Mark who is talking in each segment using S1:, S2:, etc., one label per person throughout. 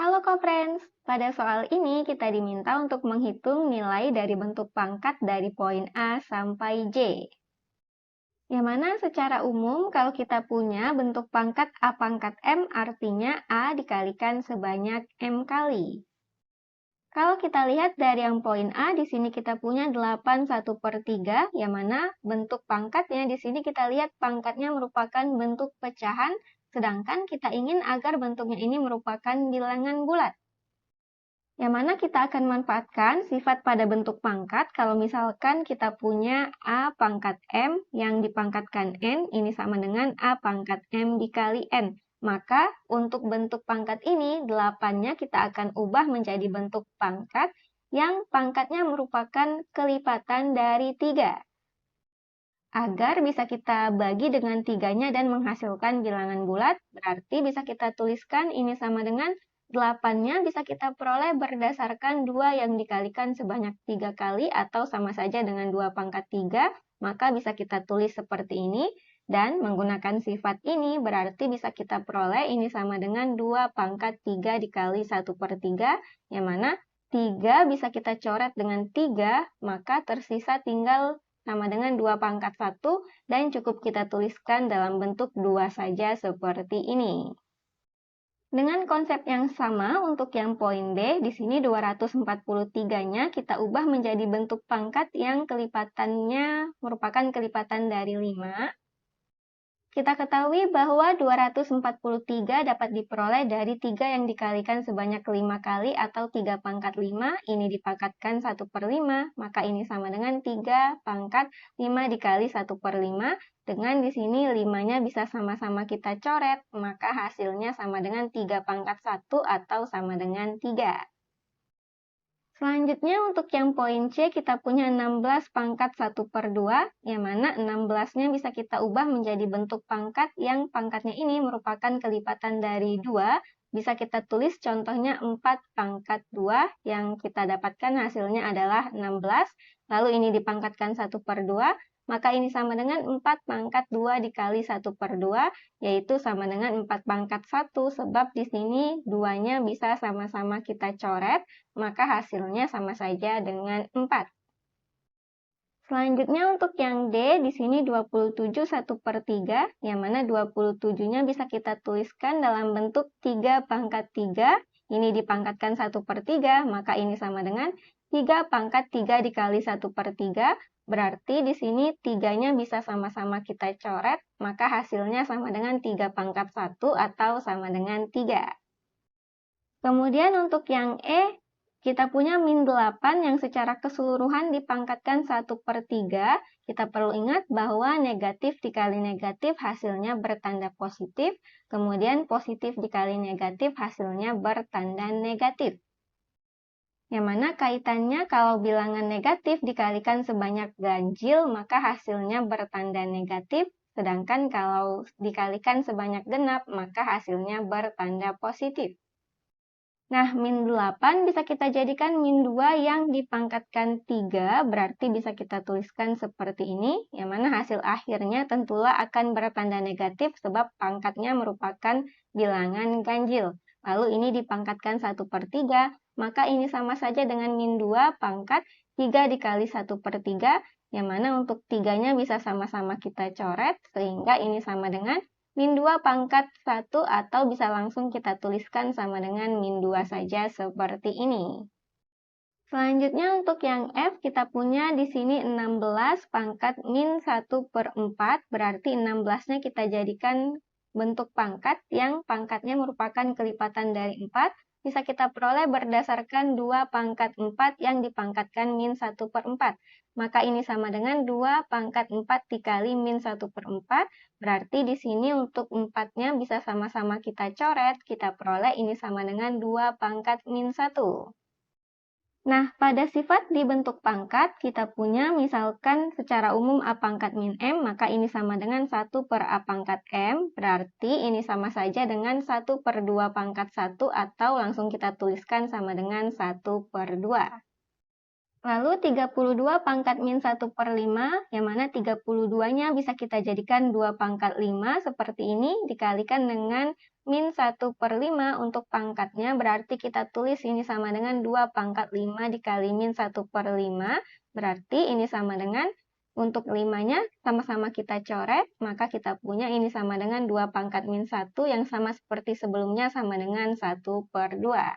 S1: Halo co-friends, pada soal ini kita diminta untuk menghitung nilai dari bentuk pangkat dari poin A sampai J. Yang mana secara umum kalau kita punya bentuk pangkat A pangkat M artinya A dikalikan sebanyak M kali. Kalau kita lihat dari yang poin A, di sini kita punya 8 1/3, yang mana bentuk pangkatnya di sini kita lihat pangkatnya merupakan bentuk pecahan, sedangkan kita ingin agar bentuknya ini merupakan bilangan bulat. Yang mana kita akan manfaatkan sifat pada bentuk pangkat kalau misalkan kita punya A pangkat M yang dipangkatkan N, ini sama dengan A pangkat M dikali N. Maka untuk bentuk pangkat ini, 8-nya kita akan ubah menjadi bentuk pangkat yang pangkatnya merupakan kelipatan dari 3. Agar bisa kita bagi dengan 3-nya dan menghasilkan bilangan bulat, berarti bisa kita tuliskan ini sama dengan 8-nya bisa kita peroleh berdasarkan 2 yang dikalikan sebanyak 3 kali atau sama saja dengan 2 pangkat 3, maka bisa kita tulis seperti ini. Dan menggunakan sifat ini berarti bisa kita peroleh ini sama dengan 2 pangkat 3 dikali 1/3, yang mana 3 bisa kita coret dengan 3, maka tersisa tinggal sama dengan 2 pangkat 1 dan cukup kita tuliskan dalam bentuk 2 saja seperti ini. Dengan konsep yang sama untuk yang poin D, di sini 243-nya kita ubah menjadi bentuk pangkat yang kelipatannya merupakan kelipatan dari 5. Kita ketahui bahwa 243 dapat diperoleh dari 3 yang dikalikan sebanyak 5 kali atau 3 pangkat 5, ini dipangkatkan 1/5, maka ini sama dengan 3 pangkat 5 dikali 1/5, dengan di sini 5-nya bisa sama-sama kita coret, maka hasilnya sama dengan 3 pangkat 1 atau sama dengan 3. Selanjutnya untuk yang poin C kita punya 16 pangkat 1/2, yang mana 16-nya bisa kita ubah menjadi bentuk pangkat yang pangkatnya ini merupakan kelipatan dari 2. Bisa kita tulis contohnya 4 pangkat 2 yang kita dapatkan hasilnya adalah 16. Lalu ini dipangkatkan 1/2, maka ini sama dengan 4 pangkat 2 dikali 1/2, yaitu sama dengan 4 pangkat 1, sebab di sini 2-nya bisa sama-sama kita coret, maka hasilnya sama saja dengan 4. Selanjutnya untuk yang D, di sini 27 1/3, yang mana 27-nya bisa kita tuliskan dalam bentuk 3 pangkat 3, ini dipangkatkan 1/3, maka ini sama dengan 3 pangkat 3 dikali 1/3, berarti di sini 3-nya bisa sama-sama kita coret, maka hasilnya sama dengan 3 pangkat 1 atau sama dengan 3. Kemudian untuk yang E, kita punya min 8 yang secara keseluruhan dipangkatkan 1/3. Kita perlu ingat bahwa negatif dikali negatif hasilnya bertanda positif, kemudian positif dikali negatif hasilnya bertanda negatif. Yang mana kaitannya kalau bilangan negatif dikalikan sebanyak ganjil, maka hasilnya bertanda negatif, sedangkan kalau dikalikan sebanyak genap, maka hasilnya bertanda positif. Nah, min 8 bisa kita jadikan min 2 yang dipangkatkan 3, berarti bisa kita tuliskan seperti ini, yang mana hasil akhirnya tentulah akan bertanda negatif sebab pangkatnya merupakan bilangan ganjil. Lalu ini dipangkatkan 1/3, maka ini sama saja dengan min 2 pangkat 3 dikali 1/3, yang mana untuk 3-nya bisa sama-sama kita coret, sehingga ini sama dengan min 2 pangkat 1 atau bisa langsung kita tuliskan sama dengan min 2 saja seperti ini. Selanjutnya untuk yang F kita punya di sini 16 pangkat min 1/4, berarti 16-nya kita jadikan bentuk pangkat yang pangkatnya merupakan kelipatan dari 4, bisa kita peroleh berdasarkan 2 pangkat 4 yang dipangkatkan min 1/4. Maka ini sama dengan 2 pangkat 4 dikali min 1/4, berarti di sini untuk 4-nya bisa sama-sama kita coret, kita peroleh ini sama dengan 2 pangkat min 1. Nah, pada sifat di bentuk pangkat, kita punya misalkan secara umum A pangkat min M, maka ini sama dengan 1 per A pangkat M, berarti ini sama saja dengan 1/2 pangkat 1 atau langsung kita tuliskan sama dengan 1/2. Lalu 32 pangkat min 1/5, yang mana 32-nya bisa kita jadikan 2 pangkat 5 seperti ini, dikalikan dengan min 1/5 untuk pangkatnya, berarti kita tulis ini sama dengan 2 pangkat 5 dikali min 1/5, berarti ini sama dengan, untuk 5-nya sama-sama kita coret, maka kita punya ini sama dengan 2 pangkat min 1 yang sama seperti sebelumnya sama dengan 1/2.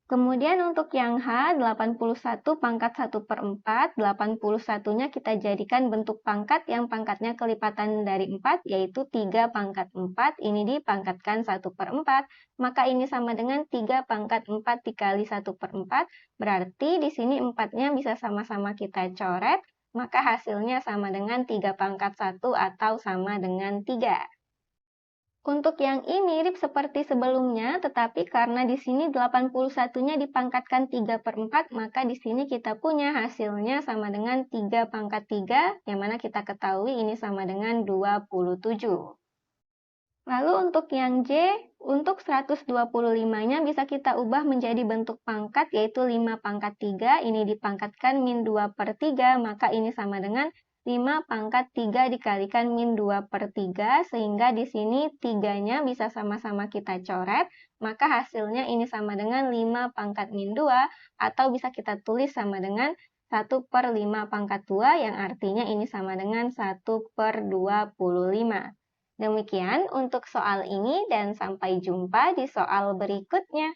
S1: Kemudian untuk yang H, 81 pangkat 1/4, 81-nya kita jadikan bentuk pangkat yang pangkatnya kelipatan dari 4, yaitu 3 pangkat 4, ini dipangkatkan 1/4, maka ini sama dengan 3 pangkat 4 dikali 1/4, berarti di sini 4-nya bisa sama-sama kita coret, maka hasilnya sama dengan 3 pangkat 1 atau sama dengan 3. Untuk yang I mirip seperti sebelumnya, tetapi karena di sini 81-nya dipangkatkan 3/4, maka di sini kita punya hasilnya sama dengan 3 pangkat 3, yang mana kita ketahui ini sama dengan 27. Lalu untuk yang J, untuk 125-nya bisa kita ubah menjadi bentuk pangkat, yaitu 5 pangkat 3, ini dipangkatkan min 2/3, maka ini sama dengan 5 pangkat 3 dikalikan min 2/3, sehingga di sini 3-nya bisa sama-sama kita coret, maka hasilnya ini sama dengan 5 pangkat min 2, atau bisa kita tulis sama dengan 1/5 pangkat 2, yang artinya ini sama dengan 1/25. Demikian untuk soal ini dan sampai jumpa di soal berikutnya.